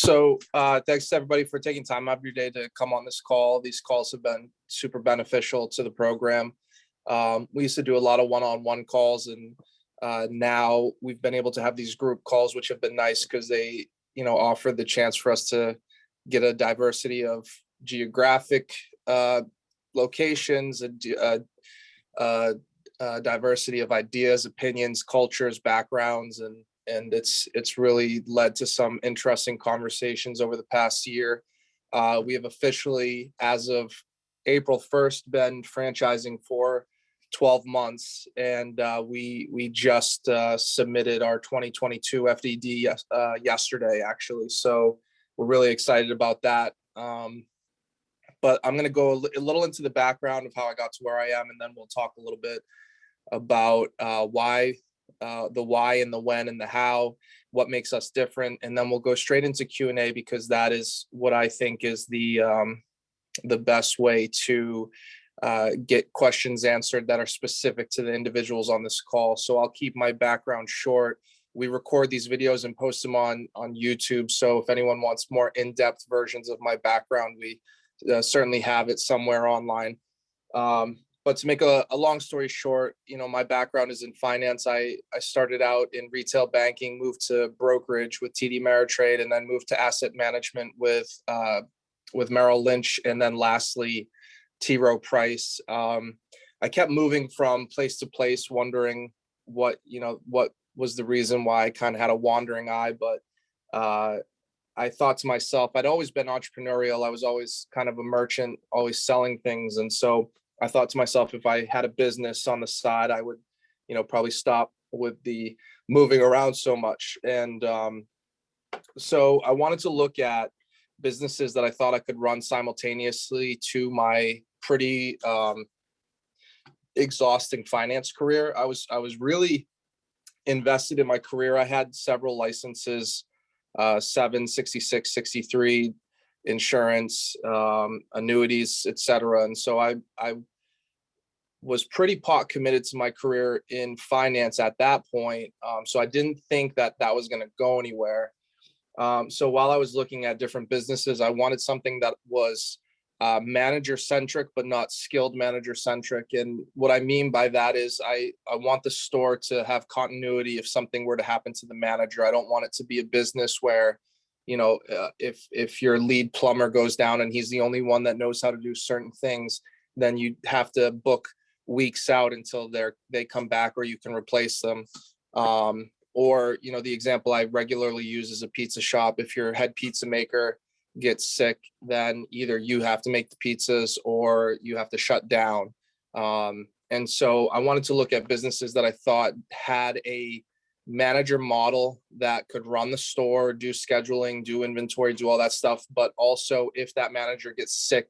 Thanks to everybody for taking time out of your day to come on this call. These calls have been super beneficial to the program. We used to do a lot of one-on-one calls, and now we've been able to have these group calls, which have been nice because they, offer the chance for us to get a diversity of geographic locations, a diversity of ideas, opinions, cultures, backgrounds, and it's really led to some interesting conversations over the past year. We have officially, as of April 1st, been franchising for 12 months, and we just submitted our 2022 FDD yesterday, actually. So we're really excited about that. But I'm going to go a little into the background of how I got to where I am, and then we'll talk a little bit about why, the why and the when and the how, what makes us different, and then we'll go straight into Q&A, because that is what I think is the best way to get questions answered that are specific to the individuals on this call. So I'll keep my background short. We record these videos and post them on YouTube. So if anyone wants more in-depth versions of my background, we certainly have it somewhere online. But to make a long story short, my background is in finance. I started out in retail banking, moved to brokerage with TD Ameritrade, and then moved to asset management with Merrill Lynch, and then lastly, T. Rowe Price. I kept moving from place to place, wondering what was the reason why I kind of had a wandering eye. But I thought to myself, I'd always been entrepreneurial. I was always kind of a merchant, always selling things. And so I thought to myself, if I had a business on the side, I would, probably stop with the moving around so much. And so I wanted to look at businesses that I thought I could run simultaneously to my pretty exhausting finance career. I was really invested in my career. I had several licenses, 7, 66, 63, insurance, annuities, etc. And so I was pretty pot committed to my career in finance at that point. So I didn't think that was going to go anywhere. So while I was looking at different businesses, I wanted something that was manager centric, but not skilled manager centric. And what I mean by that is I want the store to have continuity if something were to happen to the manager. I don't want it to be a business where, if your lead plumber goes down and he's the only one that knows how to do certain things, then you have to book weeks out until they come back, or you can replace them. Or, the example I regularly use is a pizza shop. If your head pizza maker gets sick, then either you have to make the pizzas or you have to shut down. And so I wanted to look at businesses that I thought had a manager model that could run the store, do scheduling, do inventory, do all that stuff. But also, if that manager gets sick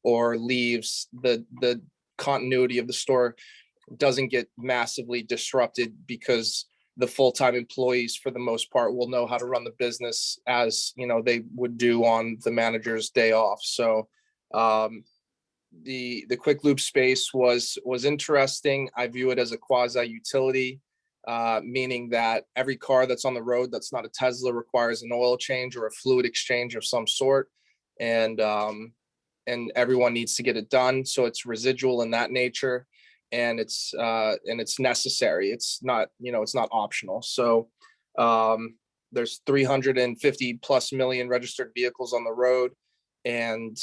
or leaves, the continuity of the store doesn't get massively disrupted, because the full-time employees, for the most part, will know how to run the business as they would do on the manager's day off. So the quick lube space was interesting. I view it as a quasi utility, meaning that every car that's on the road that's not a Tesla requires an oil change or a fluid exchange of some sort, and everyone needs to get it done. So it's residual in that nature. And it's necessary. It's not, it's not optional. So there's 350 plus million registered vehicles on the road. And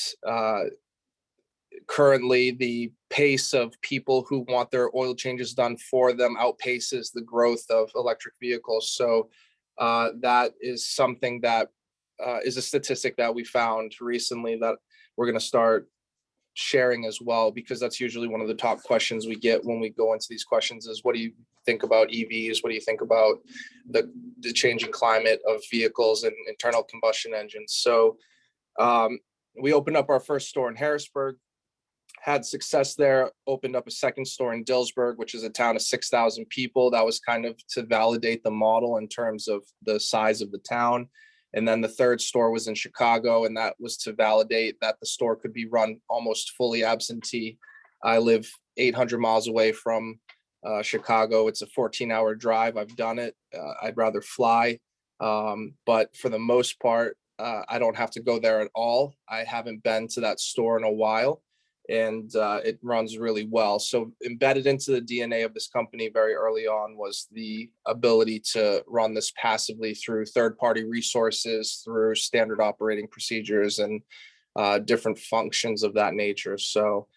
currently the pace of people who want their oil changes done for them outpaces the growth of electric vehicles. So that is something that is a statistic that we found recently that we're going to start sharing as well, because that's usually one of the top questions we get when we go into these questions is, what do you think about EVs? What do you think about the changing climate of vehicles and internal combustion engines? So we opened up our first store in Harrisburg, had success there, opened up a second store in Dillsburg, which is a town of 6,000 people. That was kind of to validate the model in terms of the size of the town. And then the third store was in Chicago, and that was to validate that the store could be run almost fully absentee. I live 800 miles away from Chicago. It's a 14-hour drive. I've done it. I'd rather fly. But for the most part, I don't have to go there at all. I haven't been to that store in a while, and it runs really well. So embedded into the DNA of this company very early on was the ability to run this passively through third-party resources, through standard operating procedures, and different functions of that nature. So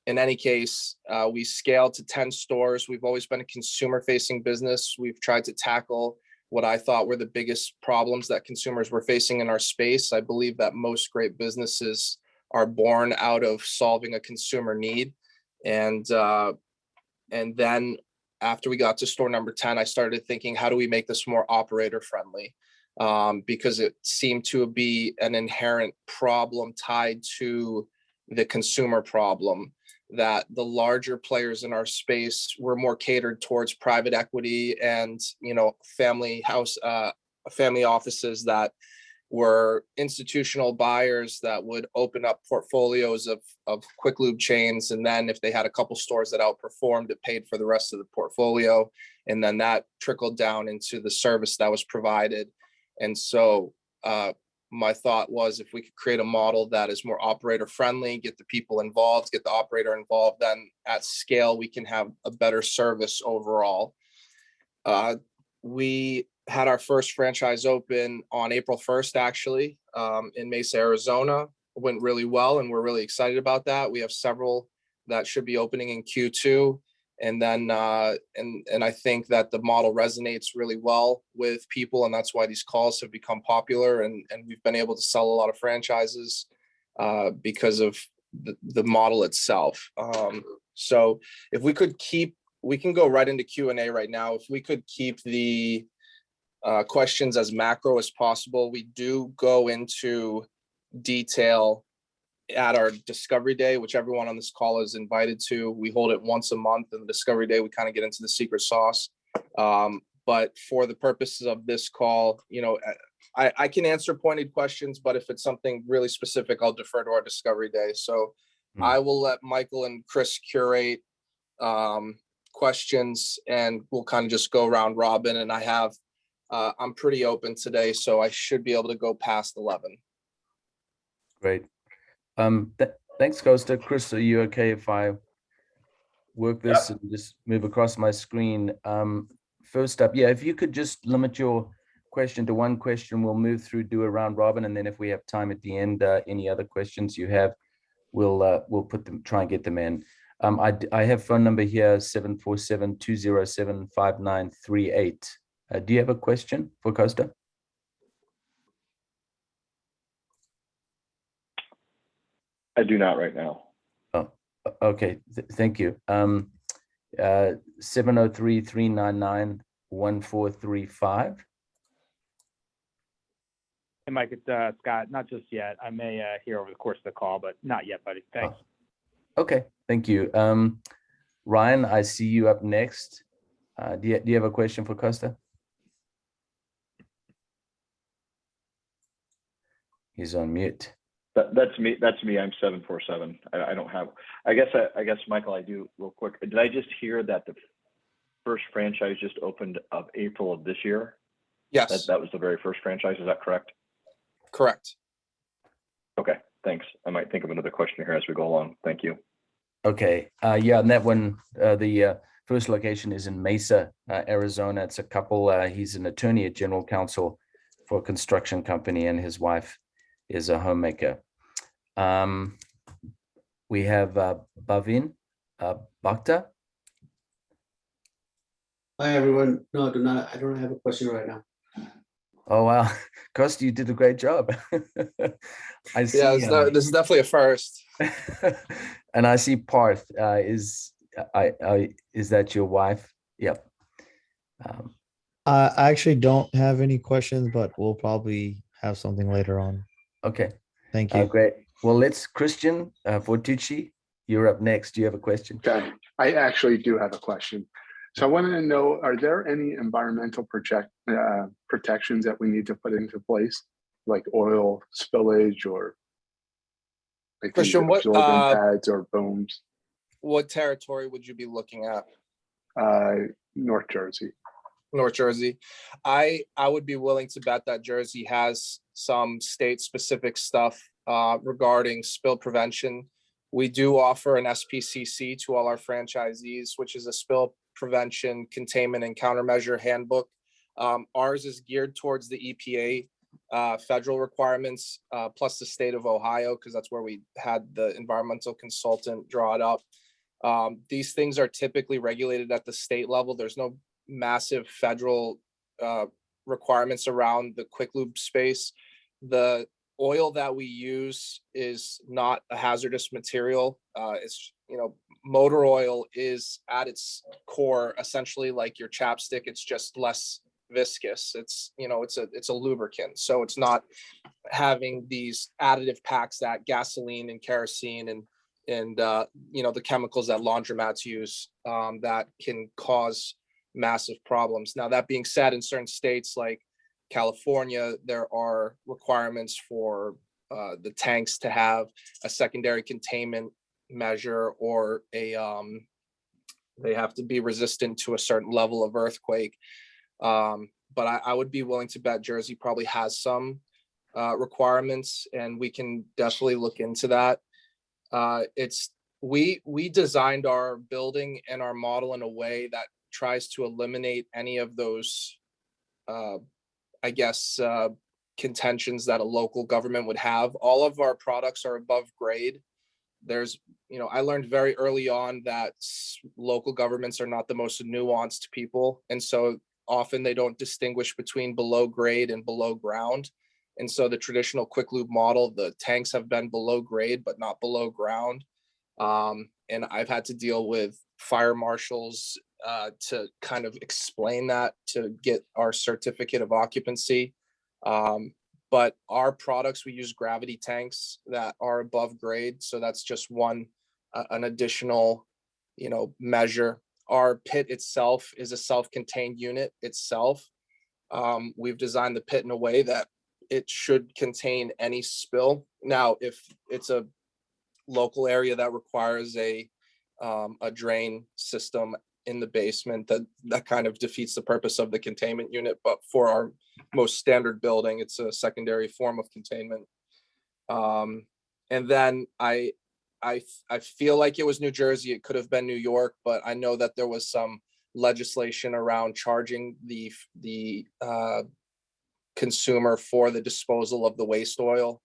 in any case, we scaled to 10 stores. We've always been a consumer-facing business. We've tried to tackle what I thought were the biggest problems that consumers were facing in our space. I believe that most great businesses are born out of solving a consumer need. And then after we got to store number 10, I started thinking, how do we make this more operator friendly? Because it seemed to be an inherent problem tied to the consumer problem, that the larger players in our space were more catered towards private equity and, family offices that were institutional buyers that would open up portfolios of quick lube chains. And then if they had a couple stores that outperformed, it paid for the rest of the portfolio. And then that trickled down into the service that was provided. And so my thought was, if we could create a model that is more operator friendly, get the people involved, get the operator involved, then at scale, we can have a better service overall. We had our first franchise open on April 1st, actually, in Mesa, Arizona. It went really well, and we're really excited about that. We have several that should be opening in Q2. And then, and I think that the model resonates really well with people, and that's why these calls have become popular. And we've been able to sell a lot of franchises because of the model itself. So if we could we can go right into Q&A right now. If we could keep the questions as macro as possible. We do go into detail at our Discovery Day, which everyone on this call is invited to. We hold it once a month, and the Discovery Day, we kind of get into the secret sauce. But for the purposes of this call, I can answer pointed questions, but if it's something really specific, I'll defer to our Discovery Day. So I will let Michael and Kris curate questions, and we'll kind of just go round robin. And I'm pretty open today, so I should be able to go past 11. Great. Thanks, Costa. Kris, are you okay if I work this and just move across my screen? First up, if you could just limit your question to one question, we'll move through, do a round robin, and then if we have time at the end, any other questions you have, we'll try and get them in. I have phone number here, 747-207-5938. Do you have a question for Costa? I do not right now. Oh, okay. Thank you. 703-399-1435. Hey, Mike, it's Scott. Not just yet. I may hear over the course of the call, but not yet, buddy. Thanks. Oh, okay. Thank you. Ryan, I see you up next. Do you have a question for Costa? He's on mute. That's me. I'm 747. I don't have. I guess Michael, I do real quick. Did I just hear that the first franchise just opened of April of this year? Yes. That was the very first franchise. Is that correct? Correct. Okay. Thanks. I might think of another question here as we go along. Thank you. Okay. And that one, the first location is in Mesa, Arizona. It's a couple. He's an attorney at General Counsel for a construction company, and his wife is a homemaker. We have Bhavin Bhakta. Hi, everyone. No, I don't have a question right now. Oh, wow. Costa, you did a great job. I see. Yeah, this is definitely a first. And I see Parth. Is that your wife? Yep. I actually don't have any questions, but we'll probably have something later on. Okay. Thank you. Great. Well, Christian Fortucci, you're up next. Do you have a question? Okay. I actually do have a question. So I wanted to know, are there any environmental protections that we need to put into place, like oil spillage or like Christian, what pads or booms? What territory would you be looking at? North Jersey. North Jersey. I would be willing to bet that Jersey has some state-specific stuff regarding spill prevention. We do offer an SPCC to all our franchisees, which is a spill prevention, containment, and countermeasure handbook. Ours is geared towards the EPA federal requirements, plus the state of Ohio, because that's where we had the environmental consultant draw it up. These things are typically regulated at the state level. There's no massive federal requirements around the quick lube space. The oil that we use is not a hazardous material. It's, motor oil is at its core essentially like your chapstick. It's just less viscous. It's, it's a lubricant. So it's not having these additive packs that gasoline and kerosene and the chemicals that laundromats use that can cause massive problems. Now, that being said, in certain states like California, there are requirements for the tanks to have a secondary containment measure, or they have to be resistant to a certain level of earthquake. But I would be willing to bet Jersey probably has some requirements, and we can definitely look into that. We designed our building and our model in a way that tries to eliminate any of those, contentions that a local government would have. All of our products are above grade. There's, I learned very early on that local governments are not the most nuanced people. And so often they don't distinguish between below grade and below ground. And so the traditional quick lube model, the tanks have been below grade, but not below ground. And I've had to deal with fire marshals to kind of explain that to get our certificate of occupancy. But our products, we use gravity tanks that are above grade. So that's just an additional, measure. Our pit itself is a self-contained unit itself. We've designed the pit in a way that it should contain any spill. Now, if it's a local area that requires a drain system in the basement, that kind of defeats the purpose of the containment unit. But for our most standard building, it's a secondary form of containment. And then I feel like it was New Jersey. It could have been New York, but I know that there was some legislation around charging the consumer for the disposal of the waste oil.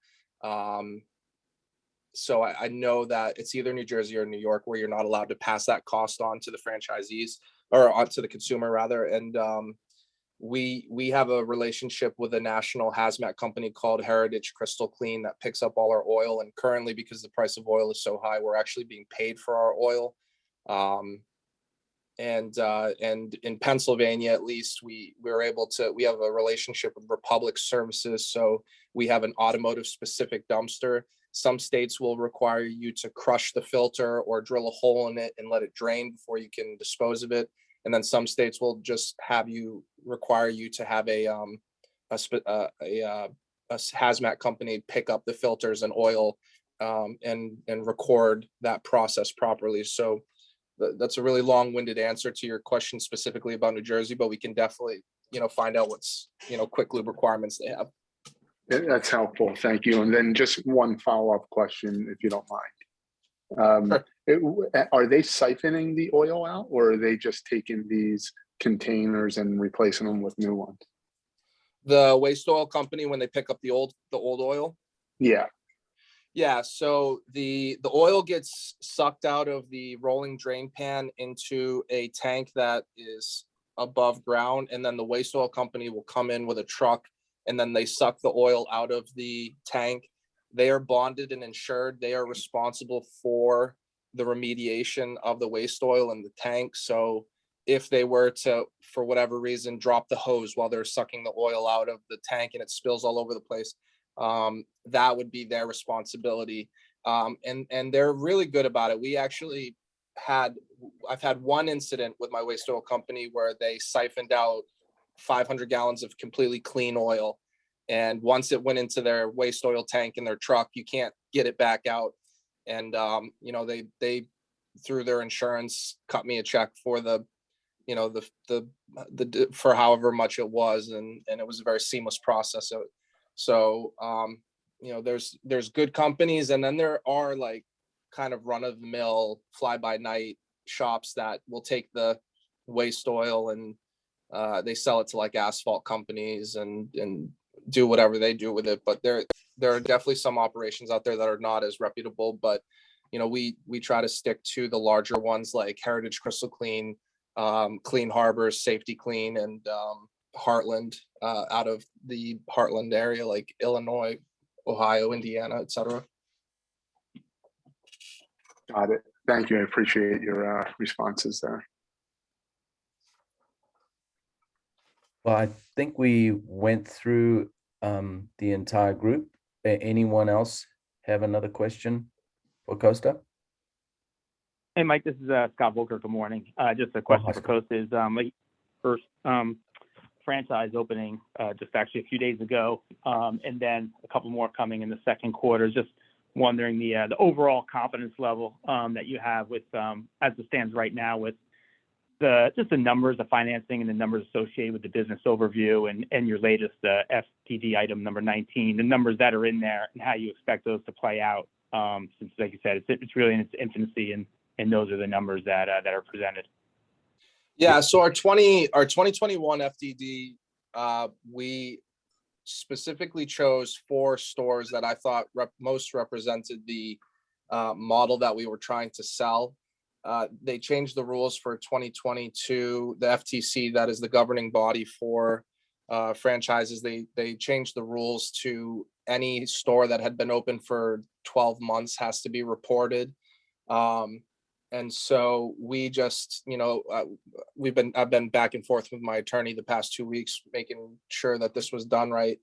So I know that it's either New Jersey or New York where you're not allowed to pass that cost on to the franchisees, or onto the consumer rather. And we have a relationship with a national hazmat company called Heritage Crystal Clean that picks up all our oil. And currently, because the price of oil is so high, we're actually being paid for our oil. And in Pennsylvania, at least, we have a relationship with Republic Services. So we have an automotive specific dumpster. Some states will require you to crush the filter or drill a hole in it and let it drain before you can dispose of it. And then some states will just require you to have a hazmat company pick up the filters and oil and record that process properly. So that's a really long-winded answer to your question specifically about New Jersey, but we can definitely, find out what's, quick lube requirements they have. That's helpful. Thank you. And then just one follow-up question, if you don't mind. Are they siphoning the oil out, or are they just taking these containers and replacing them with new ones? The waste oil company, when they pick up the old oil? Yeah. Yeah. So the oil gets sucked out of the rolling drain pan into a tank that is above ground. And then the waste oil company will come in with a truck, and then they suck the oil out of the tank. They are bonded and insured. They are responsible for the remediation of the waste oil in the tank. So if they were to, for whatever reason, drop the hose while they're sucking the oil out of the tank and it spills all over the place, that would be their responsibility. And they're really good about it. I've had one incident with my waste oil company where they siphoned out 500 gallons of completely clean oil. And once it went into their waste oil tank in their truck, you can't get it back out. And, they, through their insurance, cut me a check for the for however much it was, and it was a very seamless process. So there's good companies, and then there are like kind of run of the mill fly by night shops that will take the waste oil and they sell it to like asphalt companies and do whatever they do with it. But there are definitely some operations out there that are not as reputable, but we try to stick to the larger ones like Heritage Crystal Clean, Clean Harbors, Safety Clean, and Heartland, out of the Heartland area, like Illinois, Ohio, Indiana, etc. Got it. Thank you. I appreciate your responses there. Well, I think we went through the entire group. Anyone else have another question for Costa? Hey, Mike, this is Scott Volker. Good morning. Just a hi, question for Scott. Costa is first franchise opening just actually a few days ago, and then a couple more coming in the second quarter. Just wondering the overall confidence level that you have with as it stands right now with the numbers, the financing, and the numbers associated with the business overview and your latest FTD item number 19, the numbers that are in there and how you expect those to play out. Since, like you said, it's really in its infancy, and those are the numbers that are presented. Yeah. So our 2021 FTD, we specifically chose 4 stores that I thought most represented the model that we were trying to sell. They changed the rules for 2022. The FTC, that is the governing body for franchises, they changed the rules to any store that had been open for 12 months has to be reported. And so we just, I've been back and forth with my attorney the past 2 weeks, making sure that this was done right.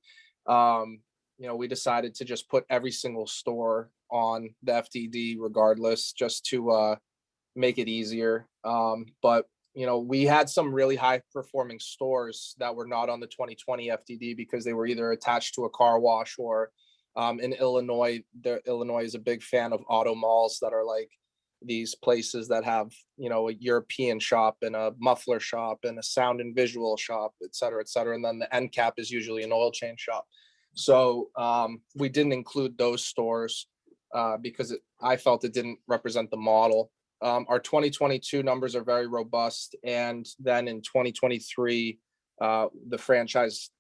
We decided to just put every single store on the FTD regardless, just to make it easier. But we had some really high performing stores that were not on the 2020 FTD because they were either attached to a car wash or in Illinois. Illinois is a big fan of auto malls that are like these places that have, a European shop and a muffler shop and a sound and visual shop, et cetera, et cetera. And then the end cap is usually an oil change shop. So we didn't include those stores because I felt it didn't represent the model. Our 2022 numbers are very robust. And then in 2023, the franchise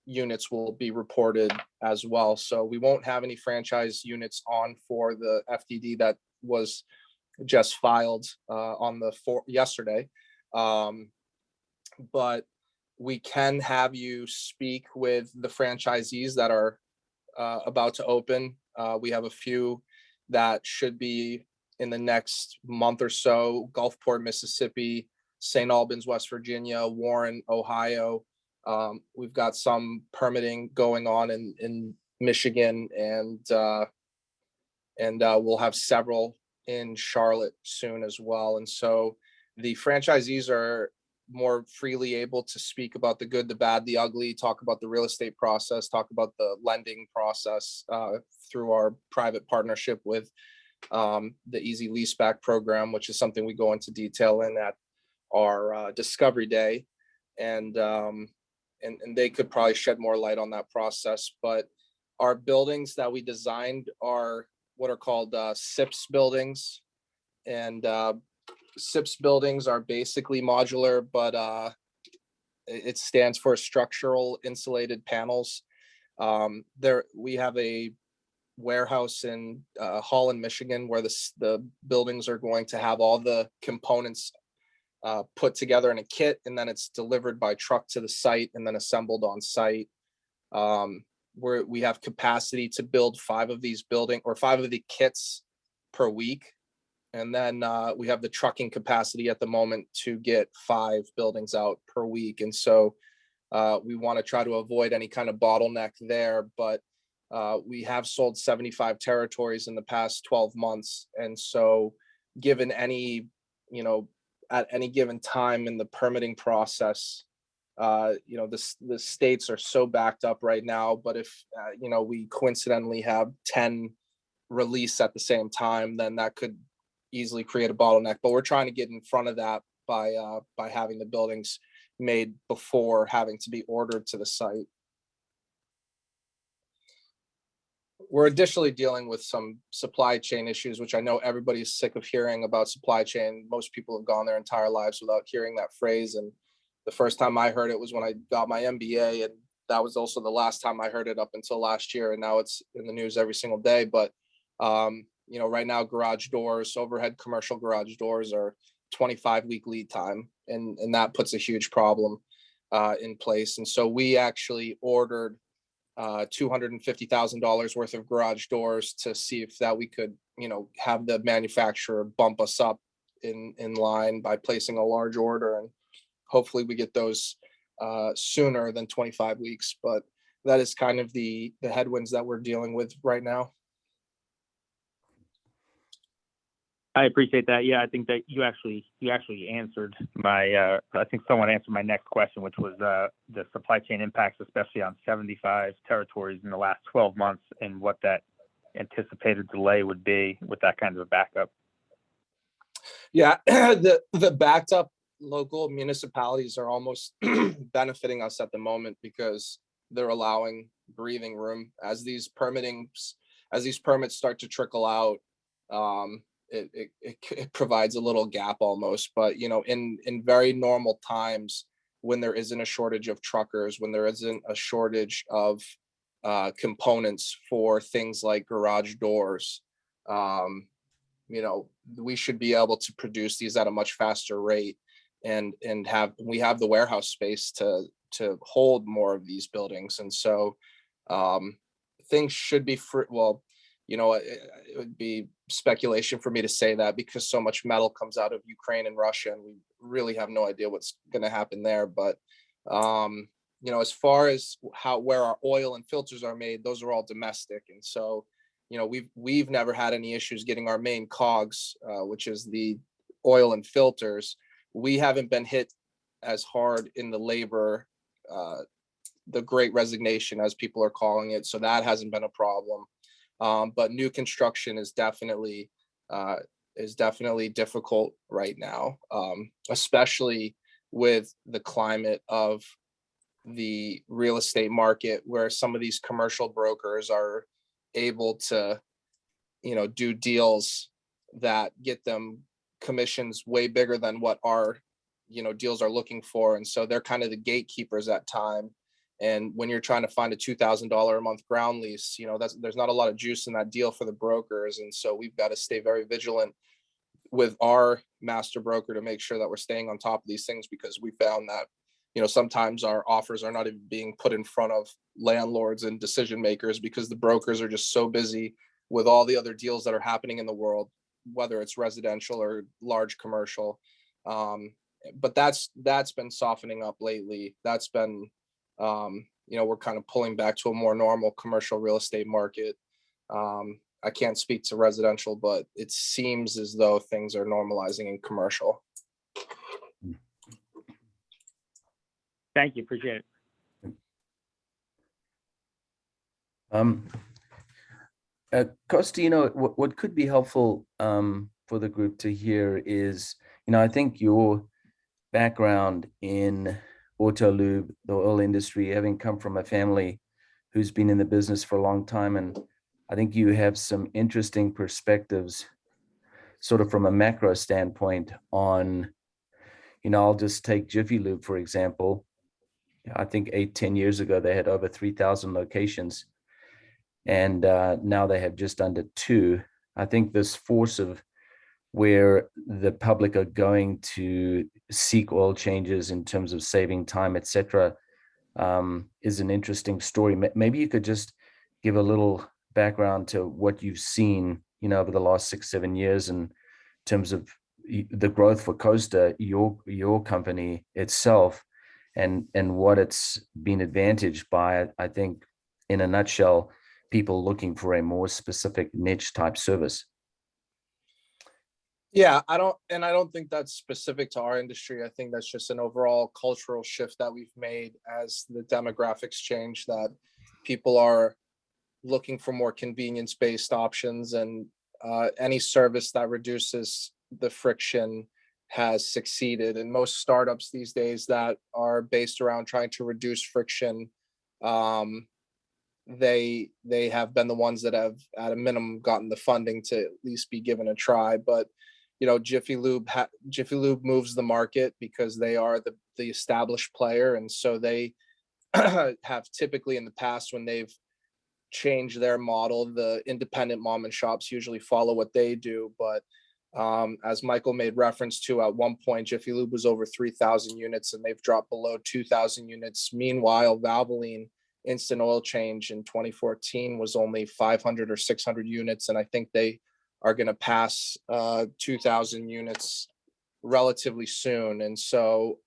units will be reported as well. So we won't have any franchise units on for the FTD that was just filed on yesterday. But we can have you speak with the franchisees that are about to open. We have a few that should be in the next month or so: Gulfport, Mississippi, St. Albans, West Virginia, Warren, Ohio. We've got some permitting going on in Michigan, and we'll have several in Charlotte soon as well. And so the franchisees are more freely able to speak about the good, the bad, the ugly, talk about the real estate process, talk about the lending process through our private partnership with the Easy Leaseback program, which is something we go into detail in at our Discovery Day. And they could probably shed more light on that process. But our buildings that we designed are what are called SIPS buildings. And SIPS buildings are basically modular, but it stands for structural insulated panels. We have a warehouse in Holland, Michigan, where the buildings are going to have all the components put together in a kit, and then it's delivered by truck to the site and then assembled on site. We have capacity to build 5 of these 5 of the kits per week. And then we have the trucking capacity at the moment to get 5 buildings out per week. And so we want to try to avoid any kind of bottleneck there. But we have sold 75 territories in the past 12 months. And so given any, at any given time in the permitting process, the states are so backed up right now. But if, we coincidentally have 10 release at the same time, then that could easily create a bottleneck. But we're trying to get in front of that by having the buildings made before having to be ordered to the site. We're additionally dealing with some supply chain issues, which I know everybody's sick of hearing about supply chain. Most people have gone their entire lives without hearing that phrase. And the first time I heard it was when I got my MBA. And that was also the last time I heard it up until last year. And now it's in the news every single day. But, right now, garage doors, overhead commercial garage doors are 25-week lead time. And that puts a huge problem in place. And so we actually ordered $250,000 worth of garage doors to see if that we could, have the manufacturer bump us up in line by placing a large order, and hopefully we get those sooner than 25 weeks. But that is kind of the headwinds that we're dealing with right now. I appreciate that. Yeah, I think that you actually answered my. I think someone answered my next question, which was the supply chain impacts, especially on 75 territories in the last 12 months, and what that anticipated delay would be with that kind of a backup. Yeah, the backed up local municipalities are almost benefiting us at the moment because they're allowing breathing room as these permits start to trickle out. It provides a little gap almost, but in very normal times, when there isn't a shortage of truckers, when there isn't a shortage of components for things like garage doors, we should be able to produce these at a much faster rate, and we have the warehouse space to hold more of these buildings. And so things should be free. Well, it would be speculation for me to say that because so much metal comes out of Ukraine and Russia, and we really have no idea what's going to happen there. But as far as where our oil and filters are made, those are all domestic, and so we've never had any issues getting our main cogs, which is the oil and filters. We haven't been hit as hard in the labor, the Great Resignation, as people are calling it, so that hasn't been a problem. But new construction is definitely difficult right now, especially with the climate of the real estate market, where some of these commercial brokers are able to, do deals that get them commissions way bigger than what our, deals are looking for. And so they're kind of the gatekeepers at time. And when you're trying to find a $2,000 a month ground lease, there's not a lot of juice in that deal for the brokers. And so we've got to stay very vigilant with our master broker to make sure that we're staying on top of these things, because we found that, sometimes our offers are not even being put in front of landlords and decision makers because the brokers are just so busy with all the other deals that are happening in the world, whether it's residential or large commercial. But that's been softening up lately. That's been, we're kind of pulling back to a more normal commercial real estate market. I can't speak to residential, but it seems as though things are normalizing in commercial. Thank you. Appreciate it. Costa, what could be helpful for the group to hear is, I think your background in auto lube, the oil industry, having come from a family who's been in the business for a long time, and I think you have some interesting perspectives sort of from a macro standpoint on, I'll just take Jiffy Lube, for example. I think 8-10 years ago, they had over 3,000 locations, and now they have just under 2. I think this force of where the public are going to seek oil changes in terms of saving time, et cetera, is an interesting story. Maybe you could just give a little background to what you've seen, over the last 6-7 years in terms of the growth for Costa, your company itself, and what it's been advantaged by. I think, in a nutshell, people looking for a more specific niche type service. Yeah, I don't think that's specific to our industry. I think that's just an overall cultural shift that we've made as the demographics change, that people are looking for more convenience-based options, and any service that reduces the friction has succeeded. And most startups these days that are based around trying to reduce friction, they have been the ones that have at a minimum gotten the funding to at least be given a try. But Jiffy Lube moves the market because they are the established player, and so they have typically in the past, when they've changed their model, the independent mom and shops usually follow what they do. But as Michael made reference to, at one point Jiffy Lube was over 3,000 units, and they've dropped below 2,000 units. Meanwhile, Valvoline instant oil change in 2014 was only 500 or 600 units, and I think they are going to pass 2,000 units relatively soon. And so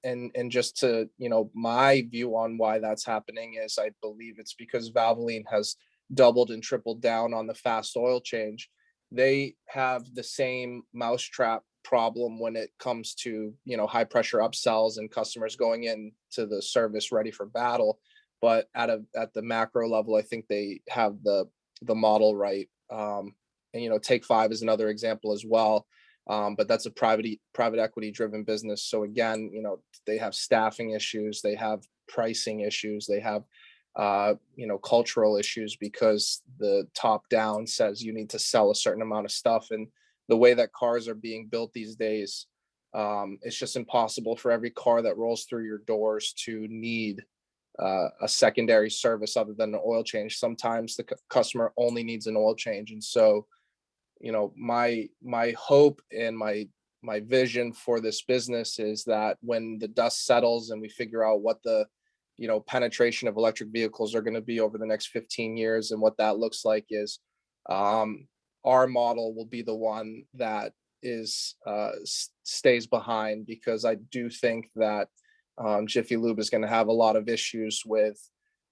and just to, my view on why that's happening is I believe it's because Valvoline has doubled and tripled down on the fast oil change. They have the same mousetrap problem when it comes to, high pressure upsells and customers going into the service ready for battle. But at the macro level, I think they have the model right. And Take 5 is another example as well. But that's a private equity driven business. So again, they have staffing issues, they have pricing issues, they have cultural issues because the top down says you need to sell a certain amount of stuff. And the way that cars are being built these days, it's just impossible for every car that rolls through your doors to need a secondary service other than an oil change. Sometimes the customer only needs an oil change. And so my hope and my vision for this business is that when the dust settles and we figure out what the penetration of electric vehicles are going to be over the next 15 years and what that looks like, is our model will be the one that is stays behind, because I do think that Jiffy Lube is going to have a lot of issues with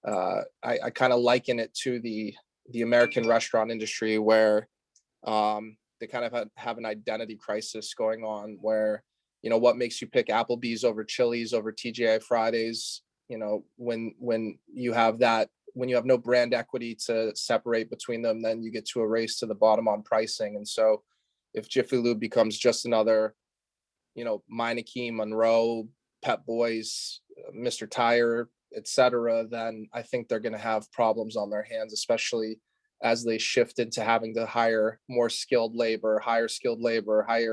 I kind of liken it to the American restaurant industry, where they kind of have an identity crisis going on, where what makes you pick Applebee's over Chili's over TGI Fridays, when you have no brand equity to separate between them, then you get to a race to the bottom on pricing. And so if Jiffy Lube becomes just another Meineke, Monroe, Pep Boys, Mr. Tire, etc., then I think they're going to have problems on their hands, especially as they shift into having to hire more skilled labor, higher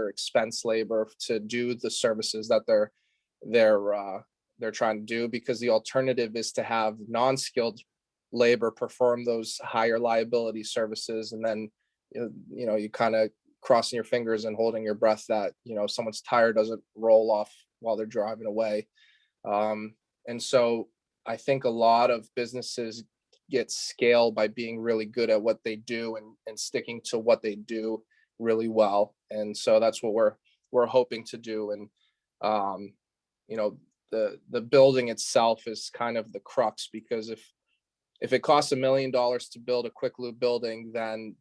expense labor to do the services that they're trying to do, because the alternative is to have non-skilled labor perform those higher liability services, and then you kind of crossing your fingers and holding your breath that someone's tire doesn't roll off while they're driving away. And so I think a lot of businesses get scaled by being really good at what they do and sticking to what they do really well. And so that's what we're hoping to do. And the building itself is kind of the crux, because if it costs $1 million to build a quick lube building, then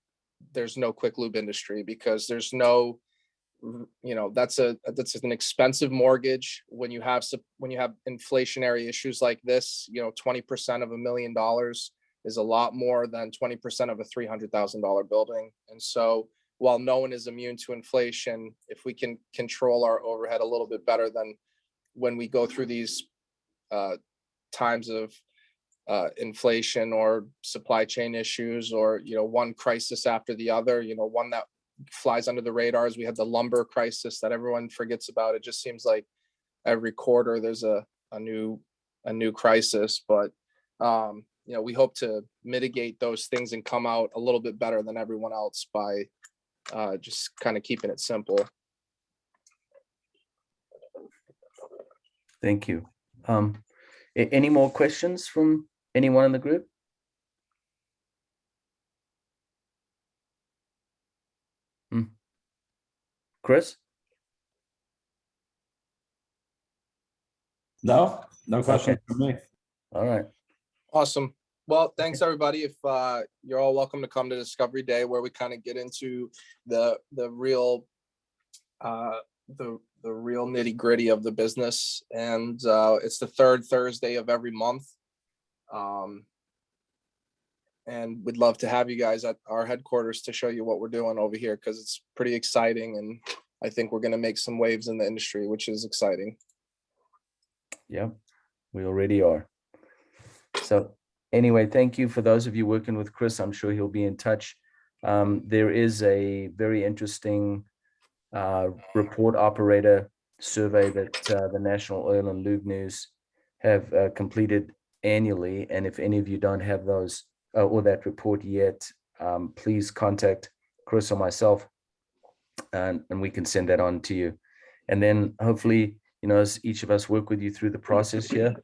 there's no quick lube industry, because there's no that's an expensive mortgage. When you have inflationary issues like this, 20% of $1 million is a lot more than 20% of a $300,000 building. And so while no one is immune to inflation, if we can control our overhead a little bit better than when we go through these times of inflation or supply chain issues, or one crisis after the other, one that flies under the radars. We had the lumber crisis that everyone forgets about. It just seems like every quarter there's a new crisis. But we hope to mitigate those things and come out a little bit better than everyone else by just kind of keeping it simple. Thank you. Any more questions from anyone in the group? Kris? No questions Okay. from me. All right. Awesome. Well, thanks everybody. If you're all welcome to come to Discovery Day, where we kind of get into the real the real nitty gritty of the business. And it's the third Thursday of every month. And we'd love to have you guys at our headquarters to show you what we're doing over here, because it's pretty exciting. And I think we're going to make some waves in the industry, which is exciting. Yeah, we already are. So anyway, thank you for those of you working with Kris. I'm sure he'll be in touch. There is a very interesting report operator survey that the National Oil and Lube News have completed annually. And if any of you don't have those or that report yet, please contact Kris or myself, and we can send that on to you. And then hopefully, as each of us work with you through the process here,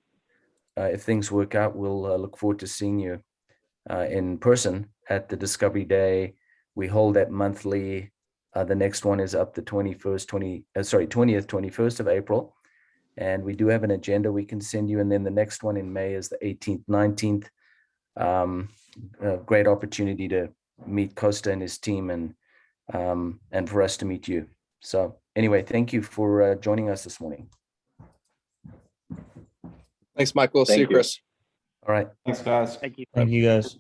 if things work out, we'll look forward to seeing you in person at the Discovery Day. We hold that monthly. The next one is up the 20th, 21st of April. And we do have an agenda we can send you. And then the next one in May is the 18th, 19th. A great opportunity to meet Costa and his team, and for us to meet you. So anyway, thank you for joining us this morning. Thanks, Michael. See you, Thank you. Kris. All right. Thanks, guys. Thank you. Thank you guys.